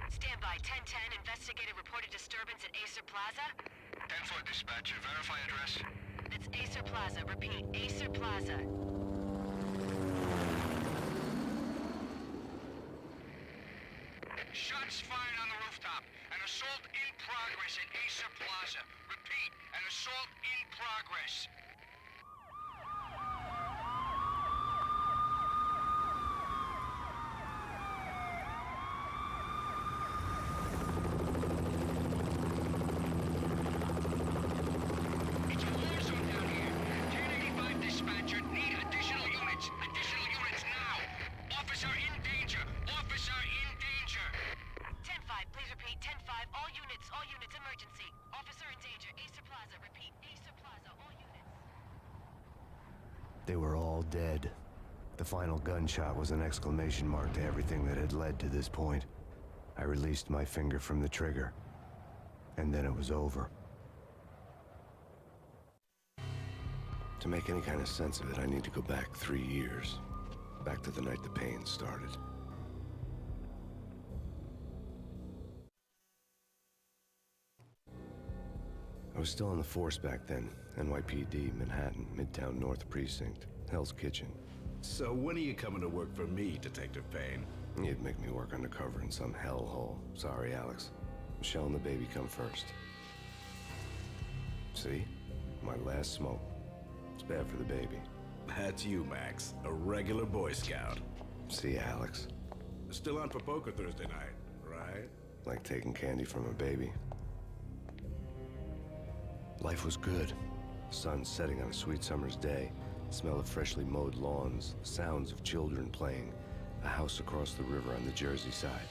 Stand by. 1010, investigated reported disturbance at Acer Plaza. 10-4 dispatcher, verify address. It's Acer Plaza. Repeat, Acer Plaza. Shots fired on the rooftop. An assault in progress at Acer Plaza. Repeat, an assault in progress. It's a war zone down here. 1085 dispatcher, need additional units. Additional units now. Officer in danger. Officer in danger. 10-5, please repeat. 10-5, all units, emergency. Officer in danger. Acer Plaza. Repeat, Acer Plaza, all units. They were all dead. The final gunshot was an exclamation mark to everything that had led to this point. I released my finger from the trigger, and then it was over. To make any kind of sense of it, I need to go back 3 years. Back to the night the Payne started. I was still on the force back then. NYPD, Manhattan, Midtown North Precinct, Hell's Kitchen. So when are you coming to work for me, Detective Payne? You'd make me work undercover in some hellhole. Sorry, Alex. Michelle and the baby come first. See? My last smoke. It's bad for the baby. That's you, Max. A regular Boy Scout. See, Alex? Still on for poker Thursday night, right? Like taking candy from a baby. Life was good. Sun setting on a sweet summer's day. Smell of freshly mowed lawns. Sounds of children playing. A house across the river on the Jersey side.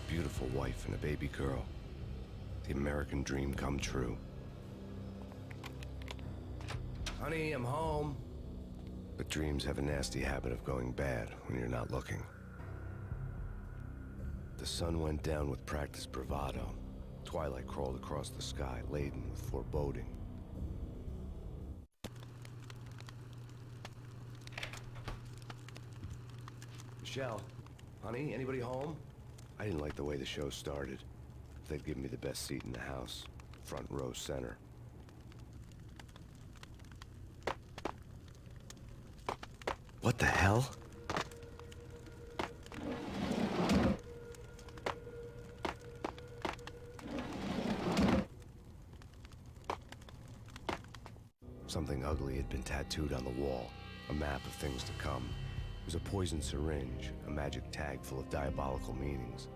Beautiful wife and a baby girl. The American dream come true. Honey, I'm home. But dreams have a nasty habit of going bad when you're not looking. The sun went down with practiced bravado. Twilight crawled across the sky, laden with foreboding. Michelle, honey, anybody home? I didn't like the way the show started. They'd given me the best seat in the house, front row center. What the hell? Something ugly had been tattooed on the wall, a map of things to come. It was a poison syringe, a magic tag full of diabolical meanings.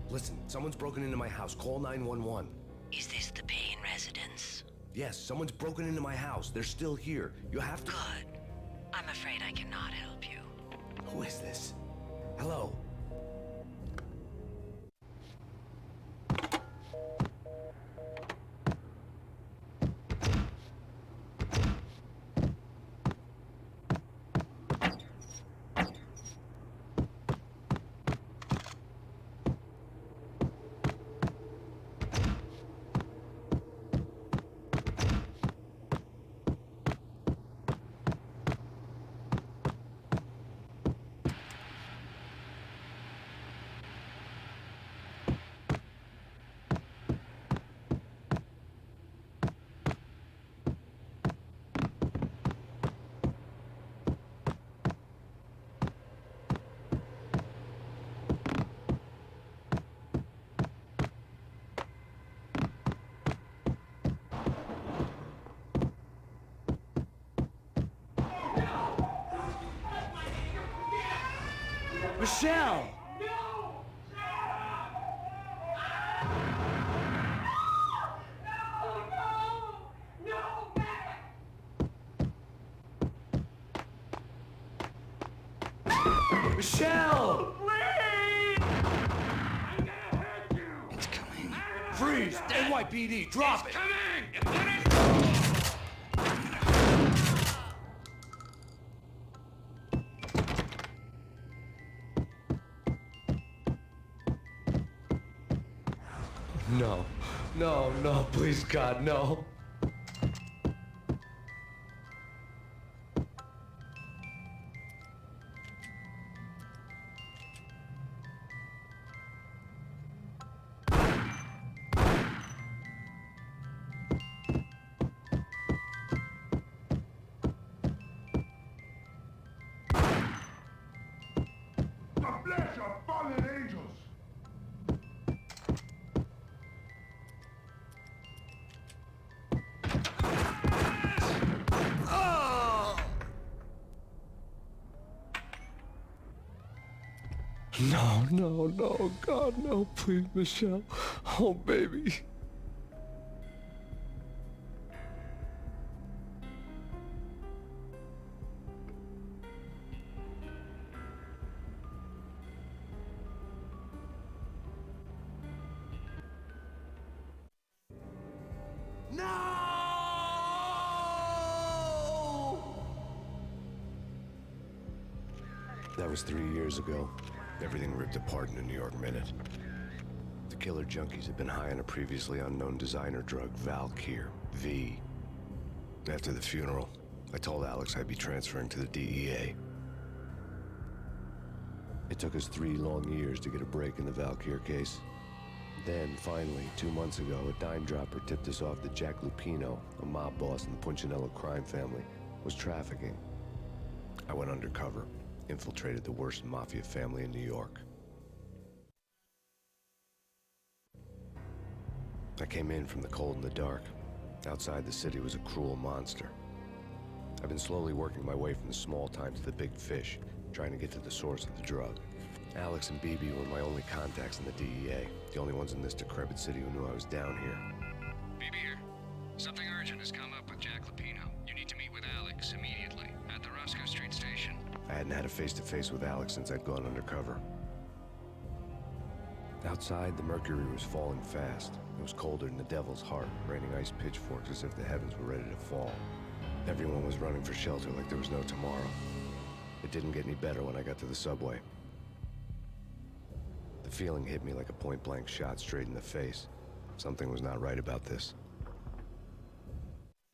Listen, someone's broken into my house. Call 911. Is this the Payne residence? Yes, someone's broken into my house. They're still here. You have to... Good. I'm afraid I cannot help you. Who is this? Hello? Michelle! No! No! Michelle! Please! I'm gonna hurt you! It's coming. Freeze! NYPD, drop it! Coming! No. No, no, please, God, no. The flesh of fallen angels. No, no, no, God, no, please, Michelle. Oh, baby. That was 3 years ago. Everything ripped apart in a New York minute. The killer junkies had been high on a previously unknown designer drug, Valkyr, V. After the funeral, I told Alex I'd be transferring to the DEA. It took us 3 long years to get a break in the Valkyr case. Then, finally, 2 months ago, a dime dropper tipped us off that Jack Lupino, a mob boss in the Punchinello crime family, was trafficking. I went undercover, infiltrated the worst mafia family in New York. I came in from the cold and the dark. Outside the city was a cruel monster. I've been slowly working my way from the small time to the big fish, trying to get to the source of the drug. Alex and BB were my only contacts in the DEA, the only ones in this decrepit city who knew I was down here. BB here. Something urgent has come up with Jack Lupino. You need to meet with Alex immediately at the Roscoe Street station. I hadn't had a face-to-face with Alex since I'd gone undercover. Outside, the mercury was falling fast. It was colder than the devil's heart, raining ice pitchforks as if the heavens were ready to fall. Everyone was running for shelter like there was no tomorrow. It didn't get any better when I got to the subway. The feeling hit me like a point-blank shot straight in the face. Something was not right about this.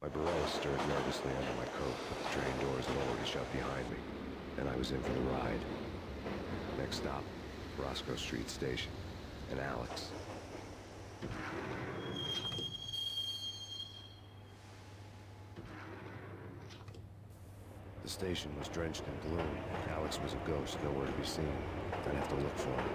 My Barella stirred nervously under my coat, but the train doors had already shut behind me, and I was in for the ride. Next stop, Roscoe Street Station, and Alex. The station was drenched in gloom. Alex was a ghost, nowhere to be seen. I'd have to look for him.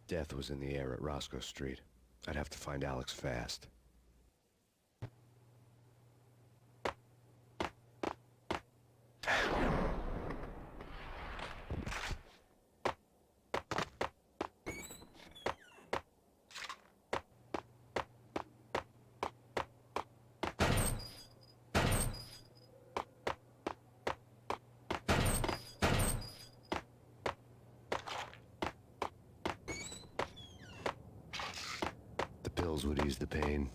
Death was in the air at Roscoe Street. I'd have to find Alex fast. pills would ease the pain.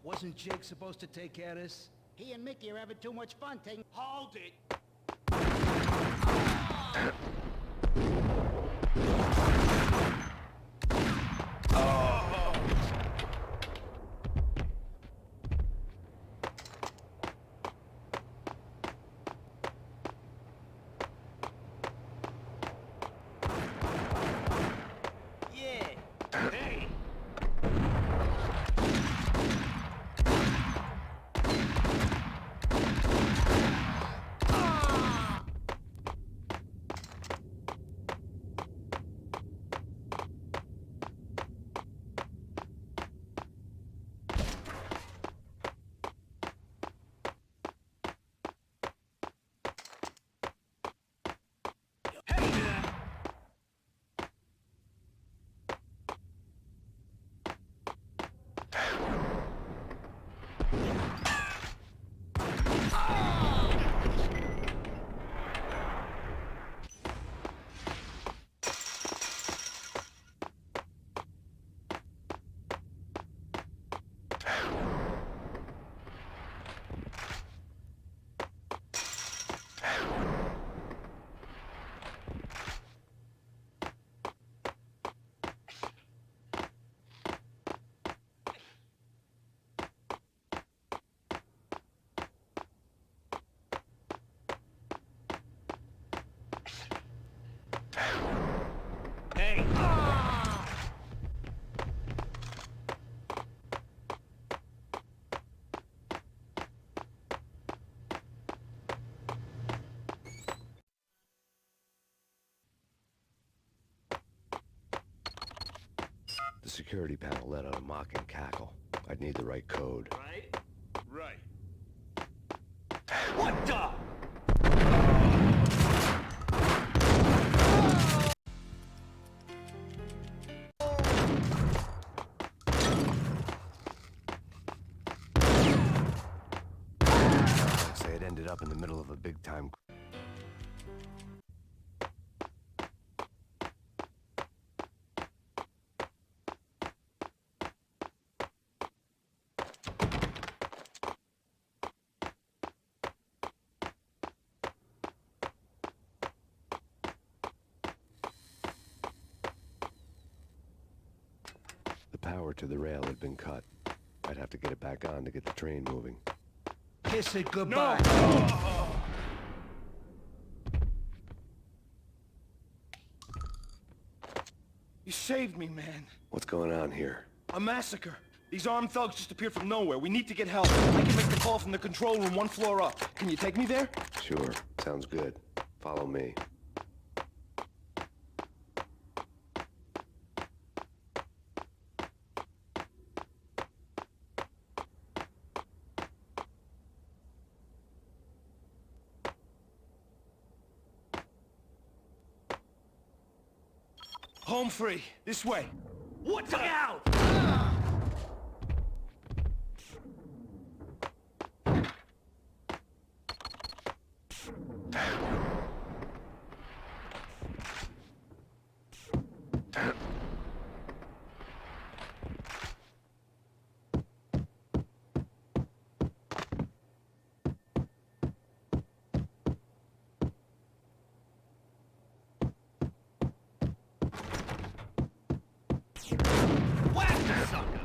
Wasn't Jake supposed to take care of this? He and Mickey are having too much fun taking... Hold it. Hey. Hey. The security panel let out a mocking cackle. I'd need the right code. Right? Right. What the? I'd say it ended up in the middle of a big-time... The power to the rail had been cut. I'd have to get it back on to get the train moving. Kiss it goodbye. You saved me, man. What's going on here? A massacre. These armed thugs just appeared from nowhere. We need to get help. I can make the call from the control room 1 floor up. Can you take me there? Sure, sounds good. Follow me. Home free. This way. What the hell? Whack the sucker!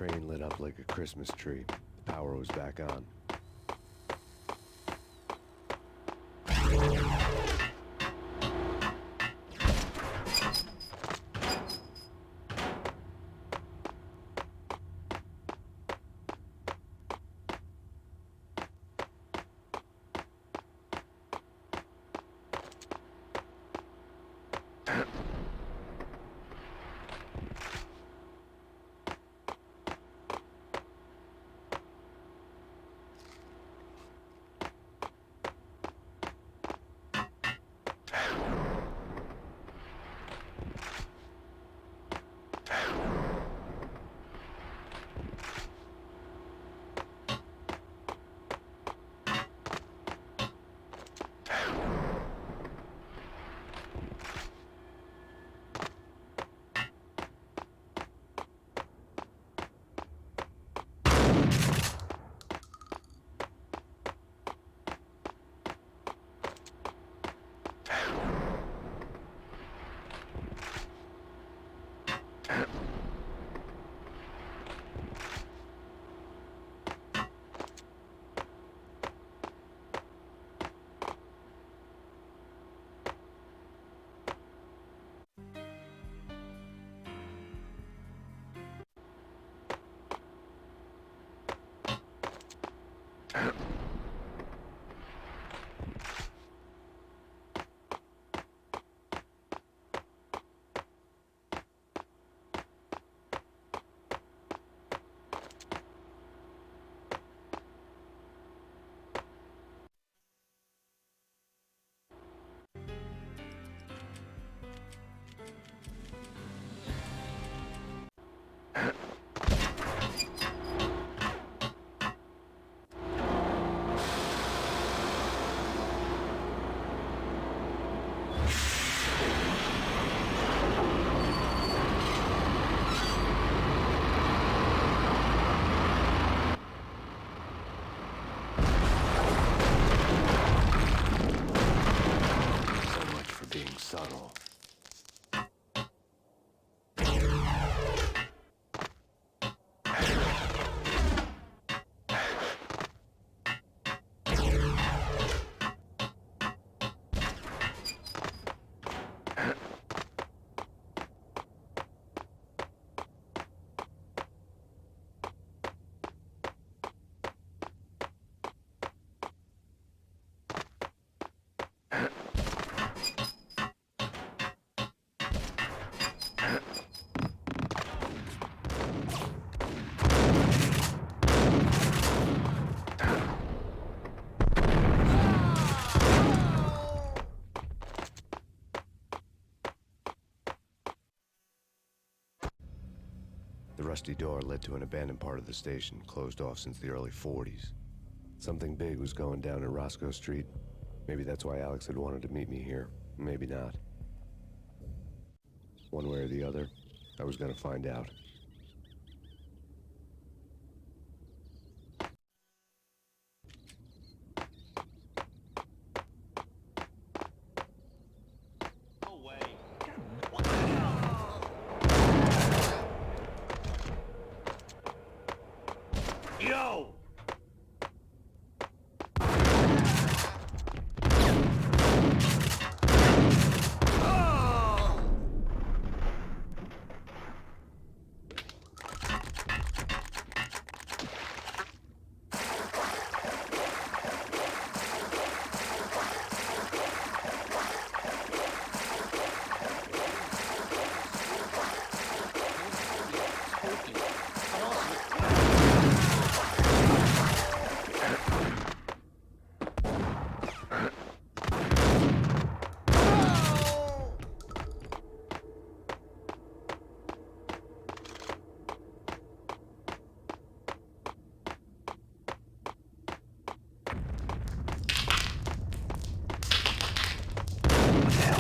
train lit up like a Christmas tree. The power was back on. Subtle. The rusty door led to an abandoned part of the station, closed off since the early 40s. Something big was going down in Roscoe Street. Maybe that's why Alex had wanted to meet me here. Maybe not. One way or the other, I was gonna find out. Yo!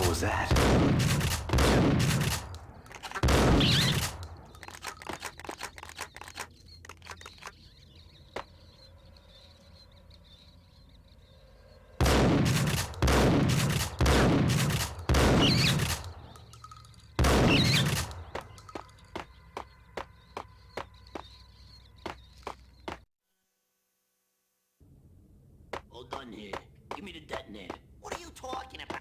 Was that? done here. Give me the detonator. What are you talking about?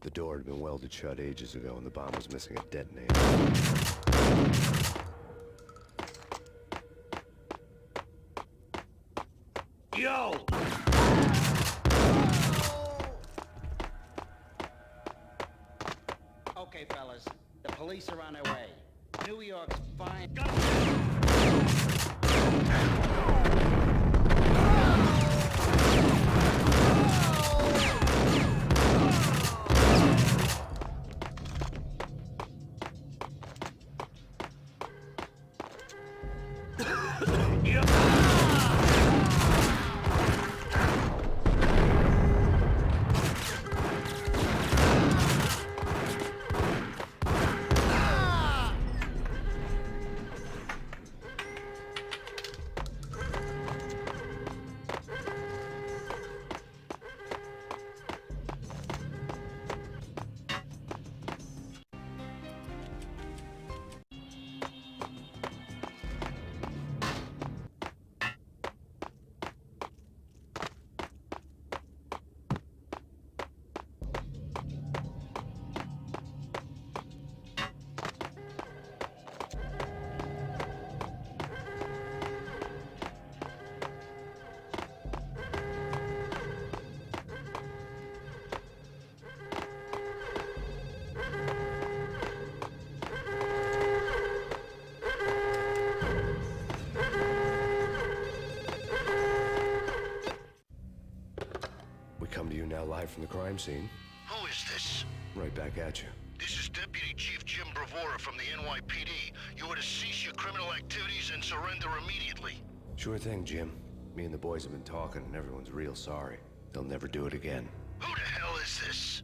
The door had been welded shut ages ago, and the bomb was missing a detonator. Yo! Okay, fellas. The police are on their way. New York's fine. We come to you now live from the crime scene. Who is this? Right back at you. This is Deputy Chief Jim Bravura from the NYPD. You are to cease your criminal activities and surrender immediately. Sure thing, Jim. Me and the boys have been talking, and everyone's real sorry. They'll never do it again. Who the hell is this?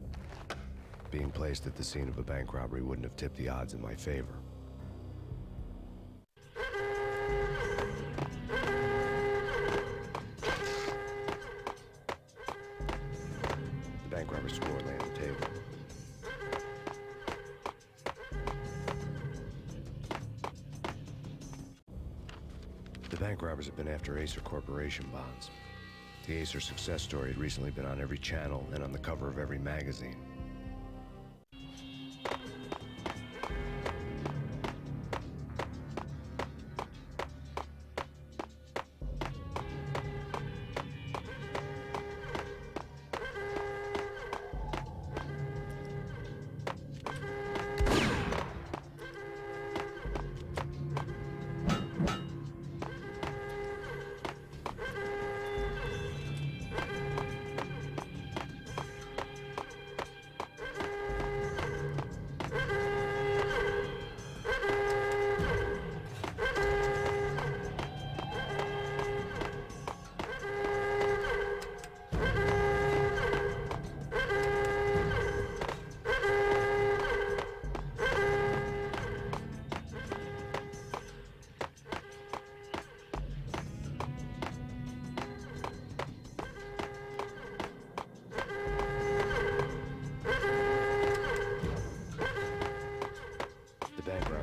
Being placed at the scene of a bank robbery wouldn't have tipped the odds in my favor. The bank robber's score lay on the table. The bank robbers have been after Acer Corporation bonds. The Acer success story had recently been on every channel and on the cover of every magazine.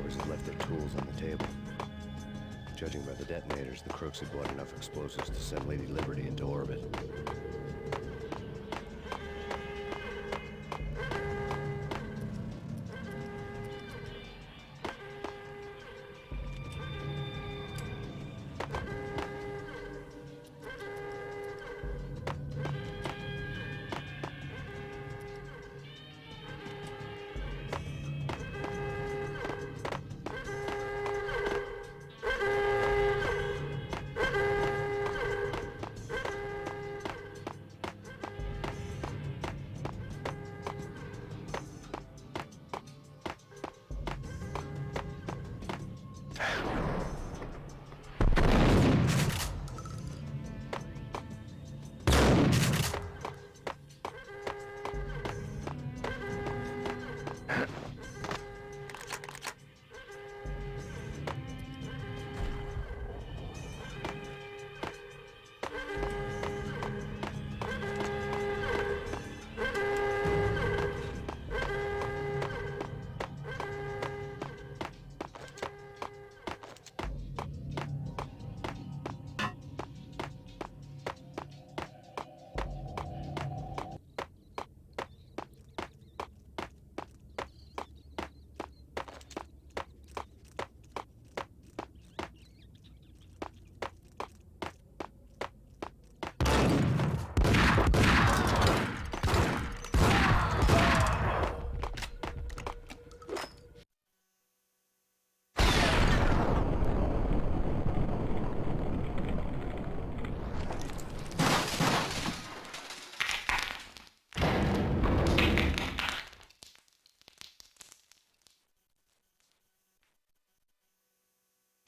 Had left their tools on the table. Judging by the detonators, the crooks had bought enough explosives to send Lady Liberty into orbit.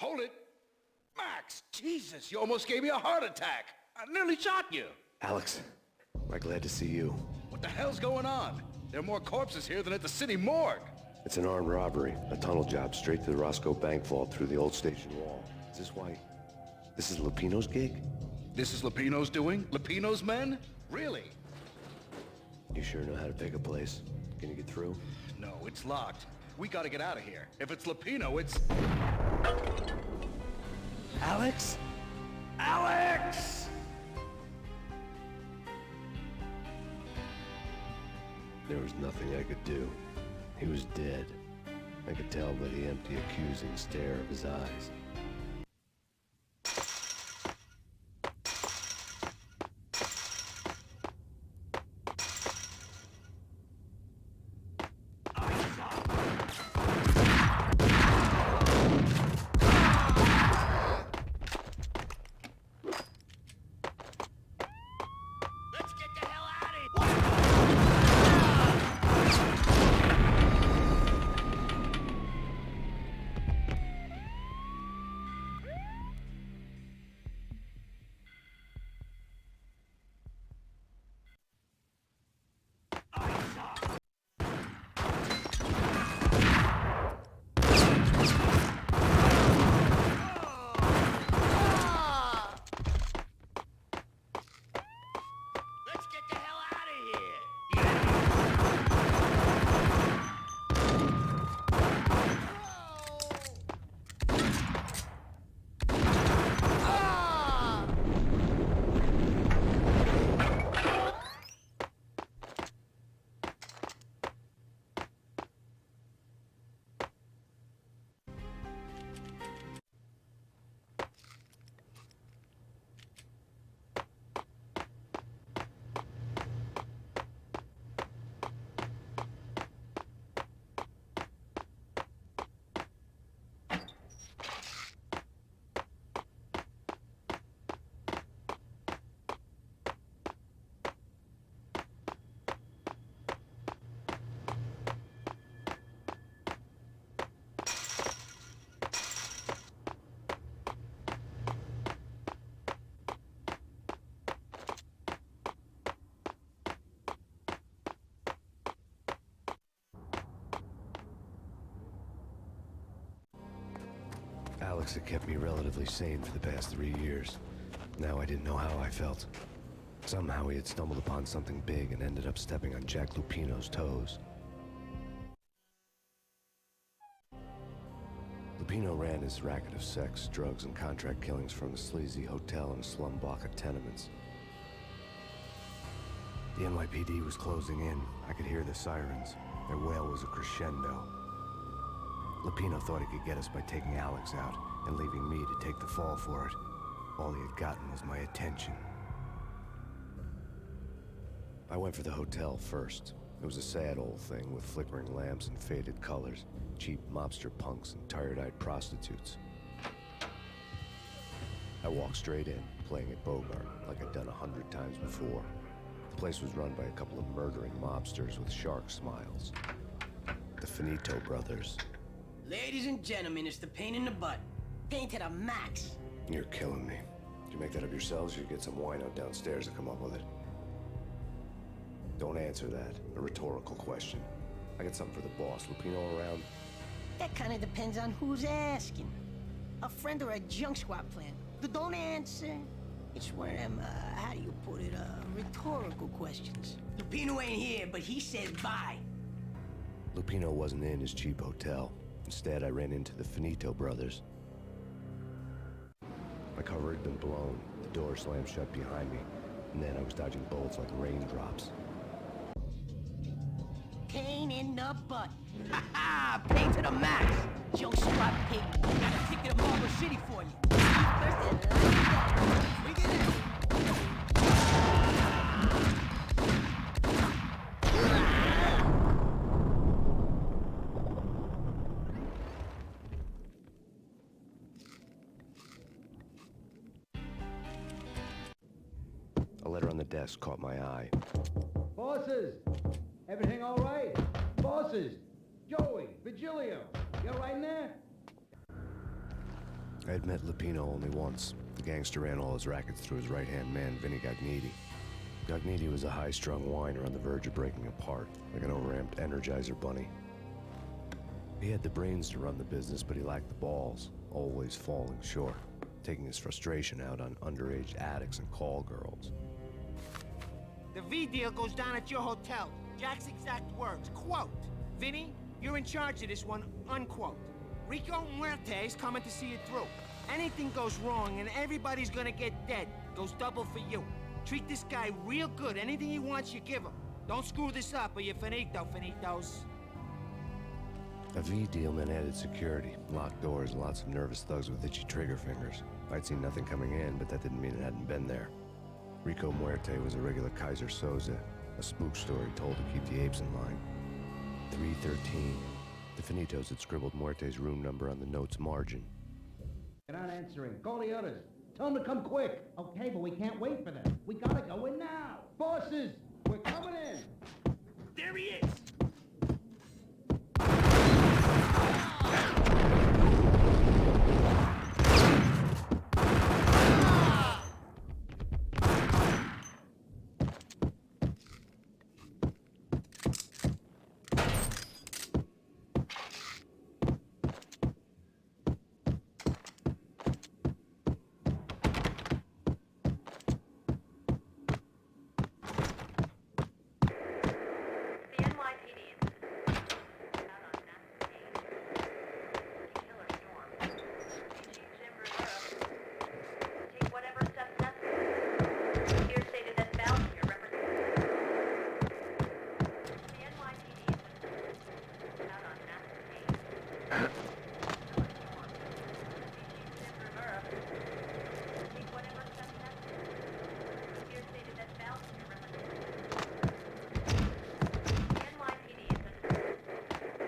Hold it! Max, Jesus, you almost gave me a heart attack. I nearly shot you. Alex, I'm glad to see you. What the hell's going on? There are more corpses here than at the city morgue. It's an armed robbery, a tunnel job straight to the Roscoe Bank vault through the old station wall. Is this why? This is Lupino's gig? This is Lupino's doing? Lupino's men? Really? You sure know how to pick a place? Can you get through? No, it's locked. We gotta get out of here. If it's Lupino, it's... Alex? Alex! There was nothing I could do. He was dead. I could tell by the empty, accusing stare of his eyes. Let's get the hell out of here! Let's get the hell out of here! Alex had kept me relatively sane for the past 3 years. Now I didn't know how I felt. Somehow he had stumbled upon something big and ended up stepping on Jack Lupino's toes. Lupino ran his racket of sex, drugs, and contract killings from a sleazy hotel in a slum block of tenements. The NYPD was closing in. I could hear the sirens. Their wail was a crescendo. Lupino thought he could get us by taking Alex out and leaving me to take the fall for it. All he had gotten was my attention. I went for the hotel first. It was a sad old thing with flickering lamps and faded colors, cheap mobster punks and tired-eyed prostitutes. I walked straight in, playing at Bogart, like I'd done 100 times before. The place was run by a couple of murdering mobsters with shark smiles. The Finito brothers. Ladies and gentlemen, it's the pain in the butt. Pain to the max. You're killing me. Did you make that up yourselves, or you get some wino downstairs to come up with it? Don't answer that. A rhetorical question. I got something for the boss. Lupino around? That kind of depends on who's asking. A friend or a junk squad plan. Don't answer. It's one of them, how do you put it, rhetorical questions. Lupino ain't here, but he said bye. Lupino wasn't in his cheap hotel. Instead, I ran into the Finito brothers. My cover had been blown. The door slammed shut behind me. And then I was dodging bullets like raindrops. Pain in the butt. Ha ha! Pain to the max! Junk squad pig. Got a ticket to Marble City for you. First and last. We get in. A letter on the desk caught my eye. Bosses! Everything all right? Bosses! Joey, Virgilio, you all right in there? I had met Lupino only once. The gangster ran all his rackets through his right-hand man, Vinny Gognitti. Gognitti was a high-strung whiner on the verge of breaking apart, like an overamped Energizer bunny. He had the brains to run the business, but he lacked the balls, always falling short, taking his frustration out on underage addicts and call girls. The V deal goes down at your hotel. Jack's exact words, quote, "Vinny, you're in charge of this one," unquote. Rico Muerte's coming to see it through. Anything goes wrong and everybody's gonna get dead, goes double for you. Treat this guy real good. Anything he wants, you give him. Don't screw this up or you're finito, finitos. A V deal meant added security, locked doors, and lots of nervous thugs with itchy trigger fingers. I'd seen nothing coming in, but that didn't mean it hadn't been there. Rico Muerte was a regular Kaiser Soze, a spook story told to keep the apes in line. 313. The Finitos had scribbled Muerte's room number on the note's margin. They're not answering. Call the others. Tell them to come quick. Okay, but we can't wait for them. We gotta go in now. Bosses, we're coming in. There he is! The NYPD incident. Out on Master Payne. Killer storm. DG Jim Rivera. Take whatever steps necessary. Here stated that Valkyrie represents the NYPD incident. Out on Master Payne. Killer storm. DG Jim Rivera. Take whatever steps necessary. Here stated that Valkyrie represents the NYPD incident.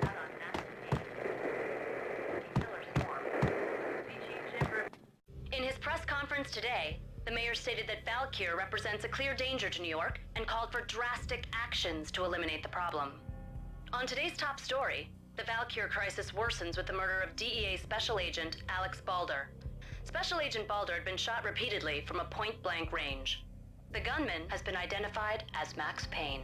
Out on Master Payne. Killer storm. DG Jim Rivera. In his press conference today, the mayor stated that Valkyr represents a clear danger to New York and called for drastic actions to eliminate the problem. On today's top story, the Valkyr crisis worsens with the murder of DEA Special Agent Alex Balder. Special Agent Balder had been shot repeatedly from a point-blank range. The gunman has been identified as Max Payne.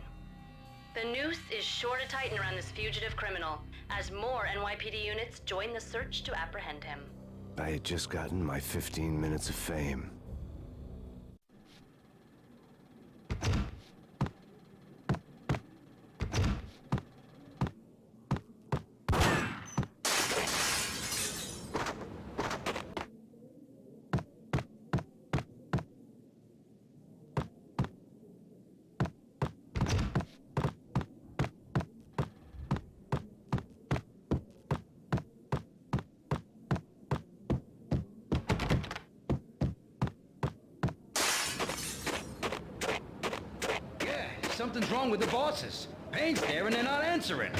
The noose is sure to tighten around this fugitive criminal as more NYPD units join the search to apprehend him. I had just gotten my 15 minutes of fame. Something's wrong with the bosses. Payne's there and they're not answering.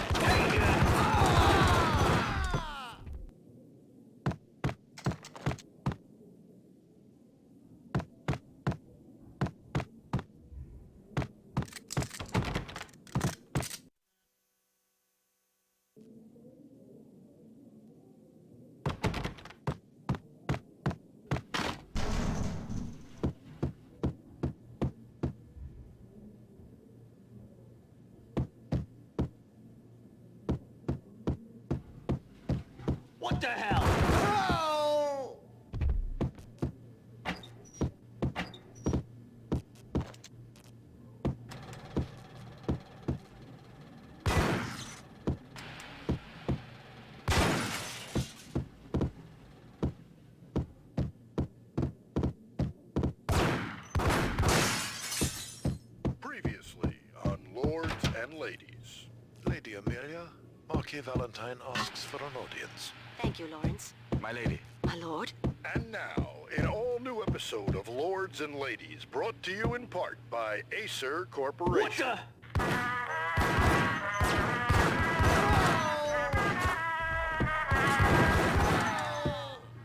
What the hell? Previously on Lords and Ladies. Lady Amelia, Marquis Valentine asks for an audience. Thank you, Lawrence. My lady. My lord. And now, an all-new episode of Lords and Ladies, brought to you in part by Acer Corporation. What the?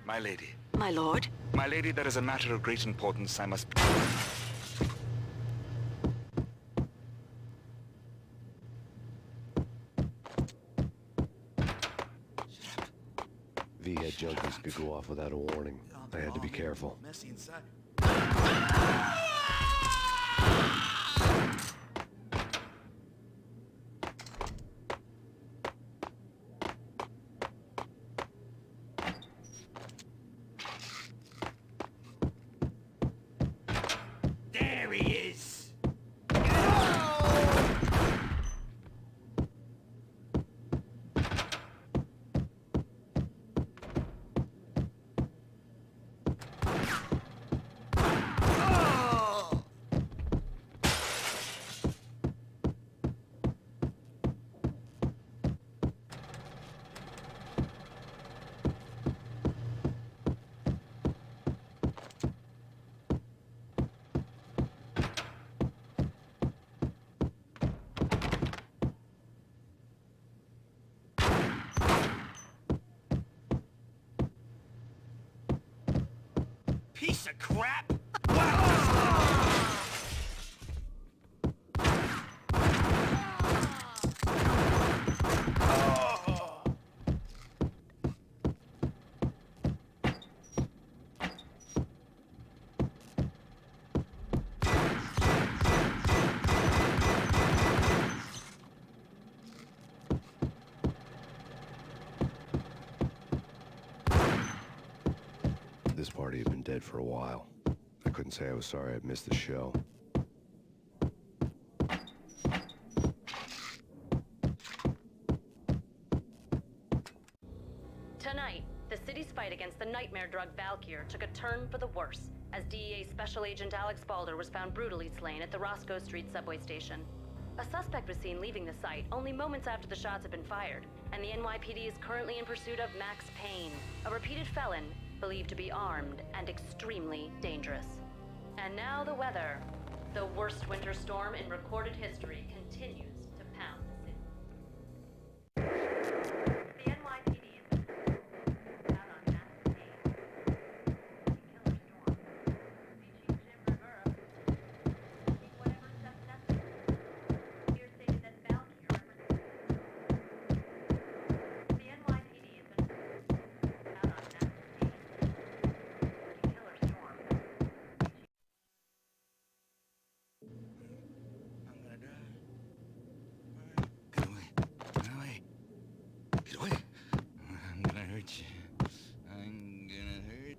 My lady. My lord. My lady, there is a matter of great importance I must... V had jumped This could go off without a warning. I had to be careful. Messy inside. There he is! Piece of crap! This party had been dead for a while. I couldn't say I was sorry I'd missed the show. Tonight, the city's fight against the nightmare drug Valkyr took a turn for the worse, as DEA Special Agent Alex Balder was found brutally slain at the Roscoe Street subway station. A suspect was seen leaving the site only moments after the shots had been fired, and the NYPD is currently in pursuit of Max Payne, a repeated felon believed to be armed and extremely dangerous. And now the weather. The worst winter storm in recorded history continues to pound the city. The NYPD is out on Max Payne, killer storm. The Chief Jim Rivera take whatever steps necessary. Here stated that Valkyr the NYPD has been out on Max Payne, killer storm. I'm gonna die. Get away. Get away. Get away. I'm gonna hurt you. I'm gonna hurt.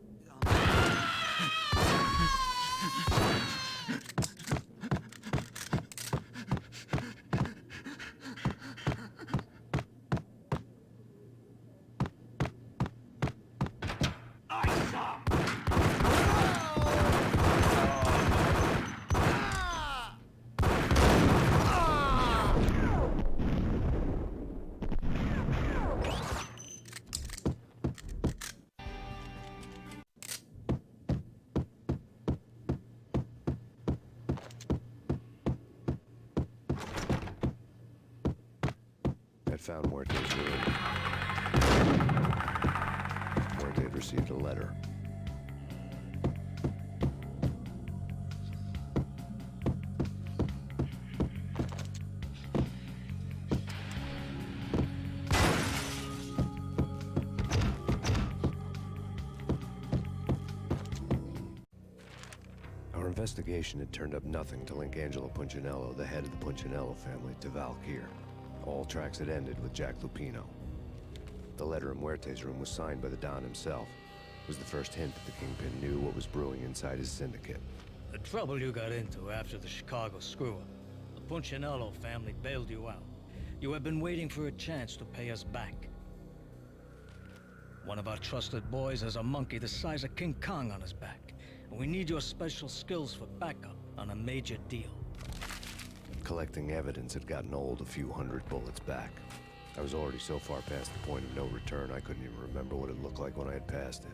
I'd found Muerte's room. Muerte had received a letter. Our investigation had turned up nothing to link Angelo Punchinello, the head of the Punchinello family, to Valkyr. All tracks had ended with Jack Lupino. The letter in Muerte's room was signed by the Don himself. It was the first hint that the Kingpin knew what was brewing inside his syndicate. The trouble you got into after the Chicago screw-up. The Punchinello family bailed you out. You have been waiting for a chance to pay us back. One of our trusted boys has a monkey the size of King Kong on his back, and we need your special skills for backup on a major deal. Collecting evidence had gotten old a few hundred bullets back. I was already so far past the point of no return, I couldn't even remember what it looked like when I had passed it.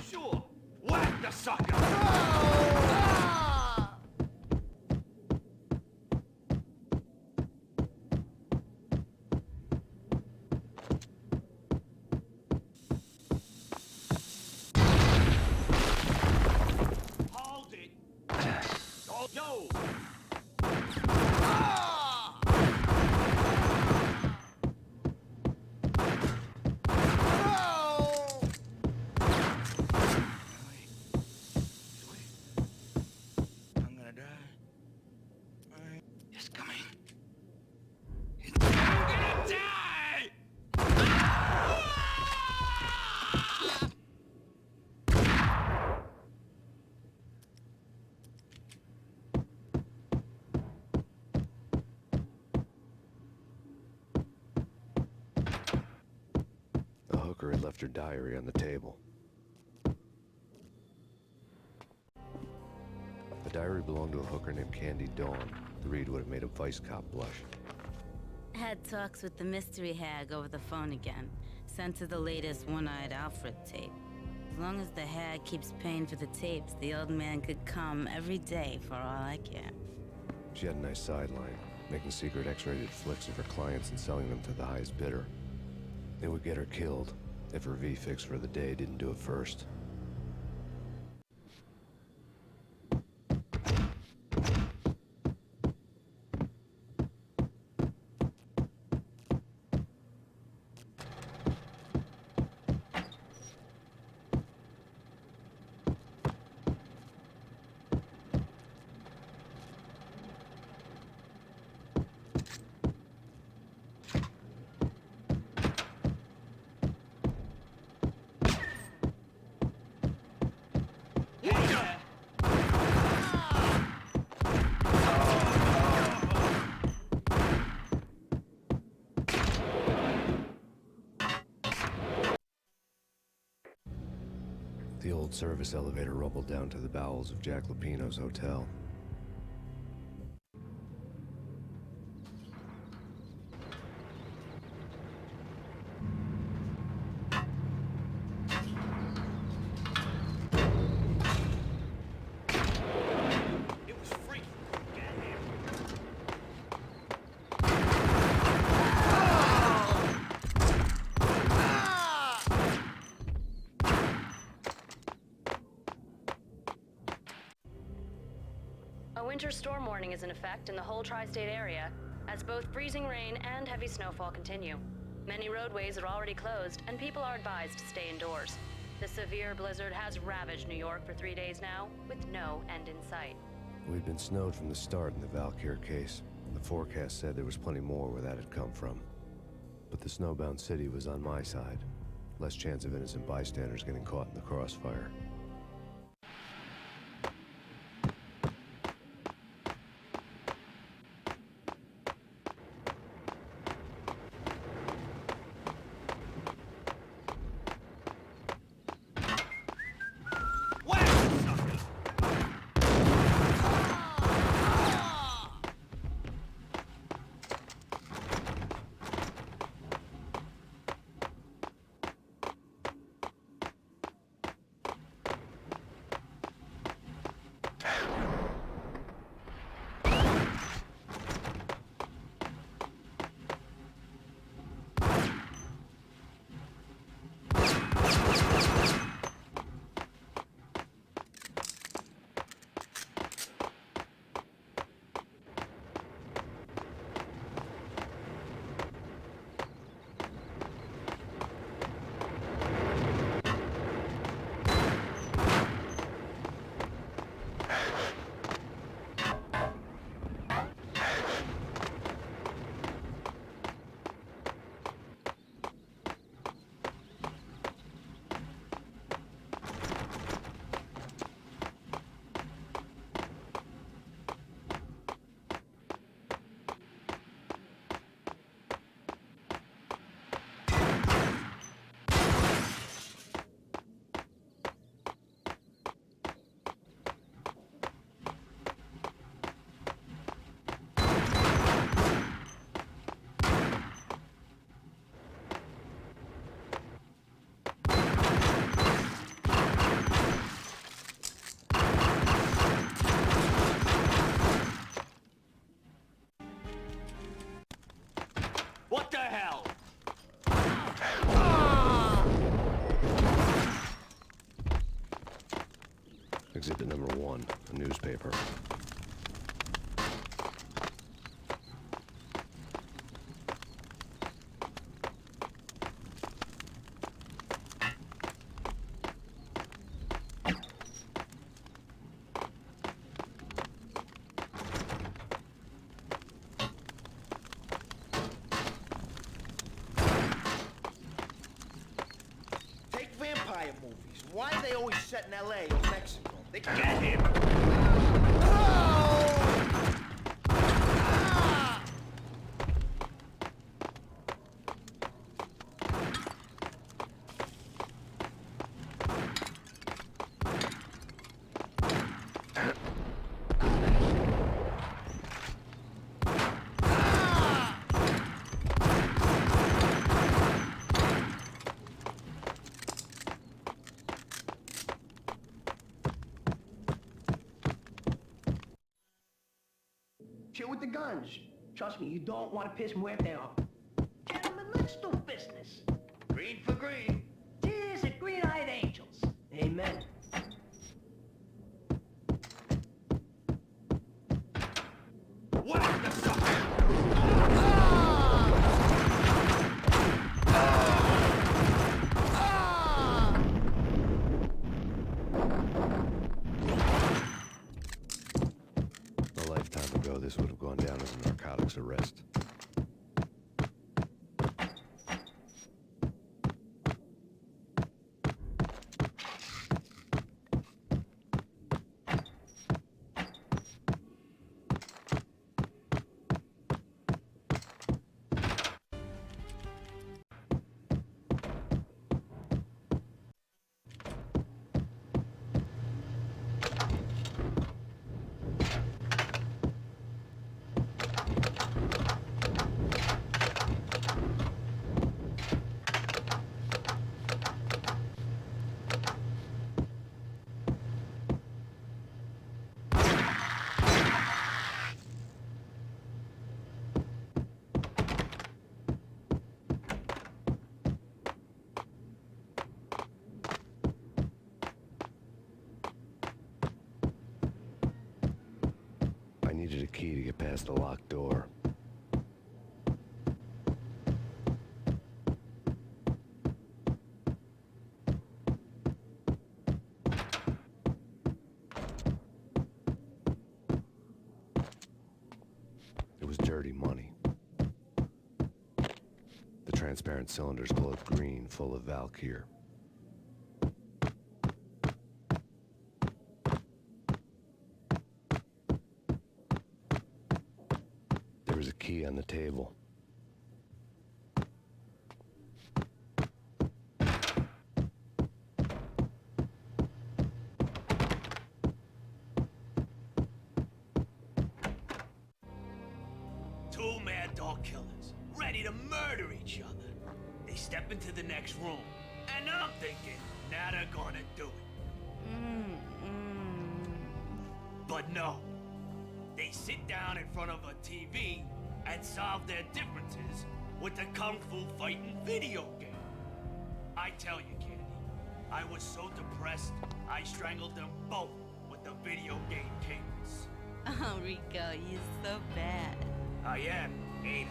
Sure! Whack the sucker! hooker had left her diary on the table. The diary belonged to a hooker named Candy Dawn. The read would have made a vice cop blush. Had talks with the mystery hag over the phone again. Sent her the latest One-Eyed Alfred tape. As long as the hag keeps paying for the tapes, the old man could come every day for all I care. She had a nice sideline, making secret X-rated flicks of her clients and selling them to the highest bidder. It would get her killed if her V-fix for the day didn't do it first. The old service elevator rumbled down to the bowels of Jack Lupino's hotel. It was freaky. A winter storm warning is in effect in the whole tri-state area, as both freezing rain and heavy snowfall continue. Many roadways are already closed, and people are advised to stay indoors. The severe blizzard has ravaged New York for 3 days now, with no end in sight. We'd been snowed from the start in the Valkyr case. The forecast said there was plenty more where that had come from. But the snowbound city was on my side. Less chance of innocent bystanders getting caught in the crossfire. What the hell? Exhibit number 1, a newspaper. Take vampire movies. Why are they always set in L.A. or Mexico? They can Get him! Shit with the guns. Trust me, you don't want to piss Muerte off. Gentlemen, let's do business. Green for green. Cheers at green-eyed angels. Amen. What is the sucker? A lifetime ago, this would have gone down as a narcotics arrest. I needed a key to get past the locked door. It was dirty money. The transparent cylinders glowed green, full of Valkyr. There was a key on the table. Two mad dog killers, ready to murder each other. They step into the next room, and I'm thinking, now they're gonna do it. But no. They sit down in front of a TV and solve their differences with the Kung Fu fighting video game. I tell you, Candy, I was so depressed, I strangled them both with the video game cables. Oh, Rico, you're so bad. I am, ain't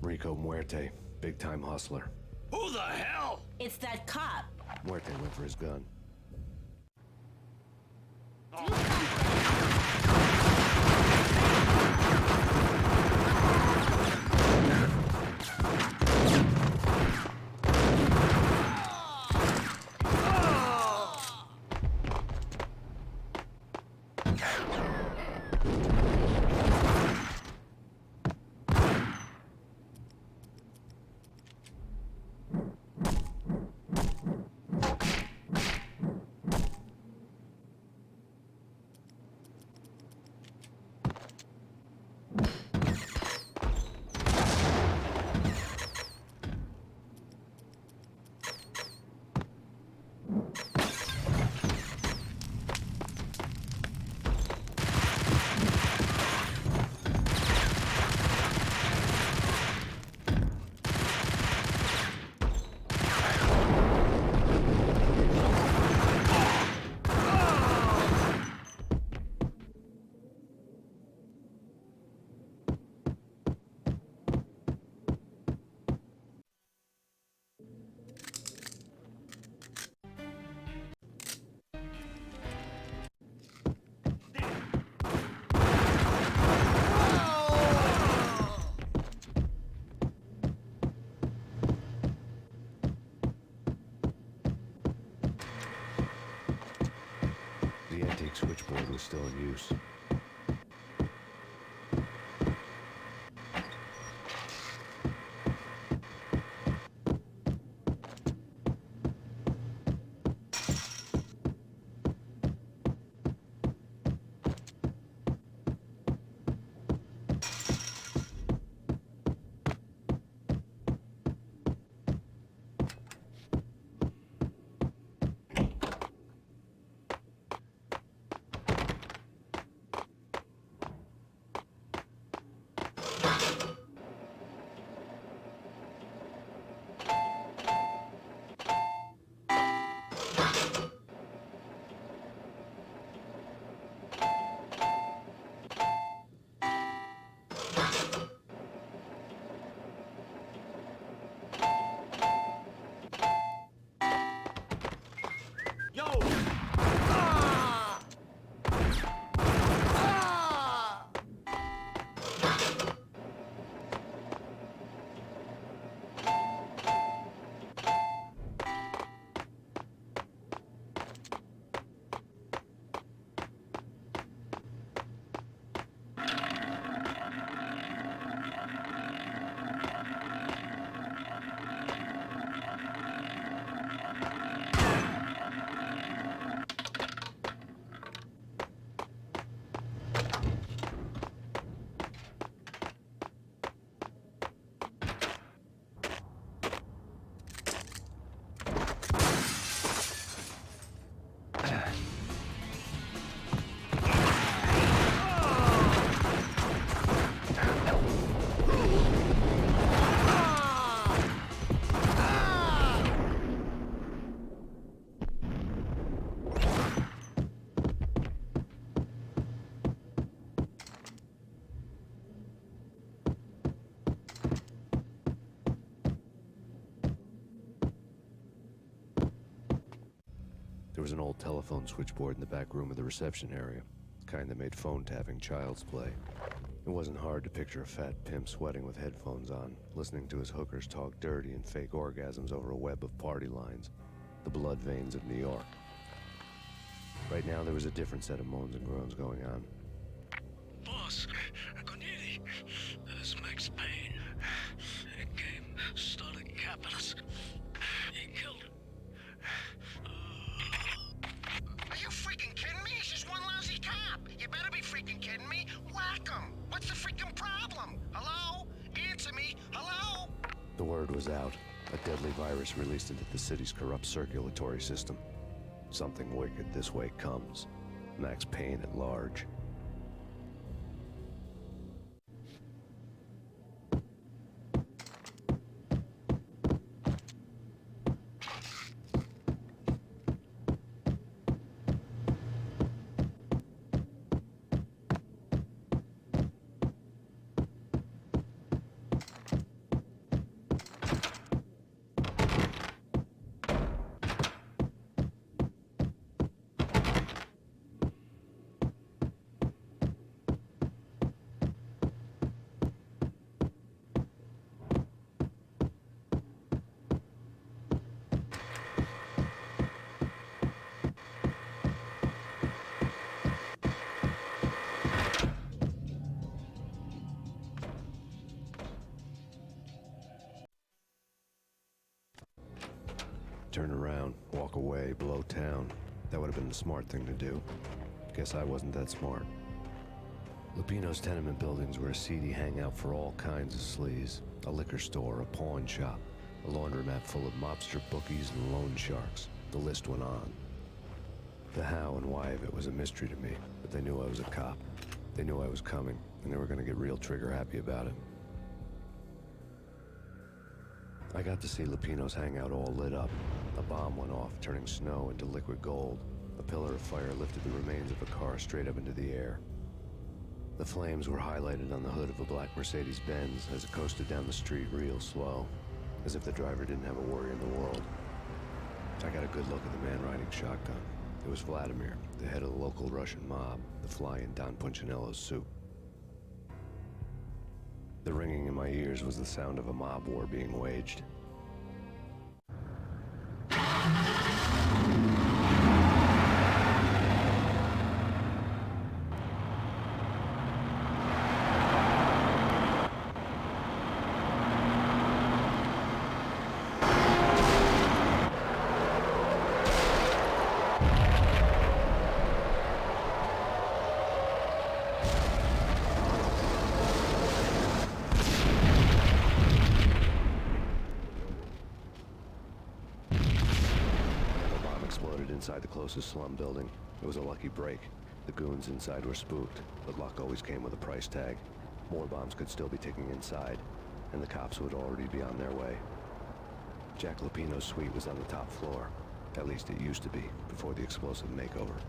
Rico Muerte, big-time hustler. I? Who the hell? It's that cop. Muerte went for his gun. The antique switchboard was still in use. There was an old telephone switchboard in the back room of the reception area, the kind that made phone tapping child's play. It wasn't hard to picture a fat pimp sweating with headphones on, listening to his hookers talk dirty and fake orgasms over a web of party lines, the blood veins of New York. Right now, there was a different set of moans and groans going on. Boss, Corneli, this is Max Payne. He came, started capping us. He killed him. Are you freaking kidding me? He's just one lousy cop. You better be freaking kidding me. Whack him. What's the freaking problem? Hello? Answer me. Hello? The word was out. A deadly virus released into the city's corrupt circulatory system. Something wicked this way comes. Max Payne at large. Turn around, walk away, blow town. That would have been the smart thing to do. Guess I wasn't that smart. Lupino's tenement buildings were a seedy hangout for all kinds of sleaze. A liquor store, a pawn shop, a laundromat full of mobster bookies and loan sharks. The list went on. The how and why of it was a mystery to me, but they knew I was a cop. They knew I was coming, and they were gonna get real trigger-happy about it. I got to see Lupino's hangout all lit up. A bomb went off, turning snow into liquid gold. A pillar of fire lifted the remains of a car straight up into the air. The flames were highlighted on the hood of a black Mercedes-Benz as it coasted down the street real slow, as if the driver didn't have a worry in the world. I got a good look at the man riding shotgun. It was Vladimir, the head of the local Russian mob, the fly in Don Punchinello's suit. The ringing in my ears was the sound of a mob war being waged. Inside the closest slum building. It was a lucky break. The goons inside were spooked, but luck always came with a price tag. More bombs could still be ticking inside, and the cops would already be on their way. Jack Lupino's suite was on the top floor. At least it used to be, before the explosive makeover.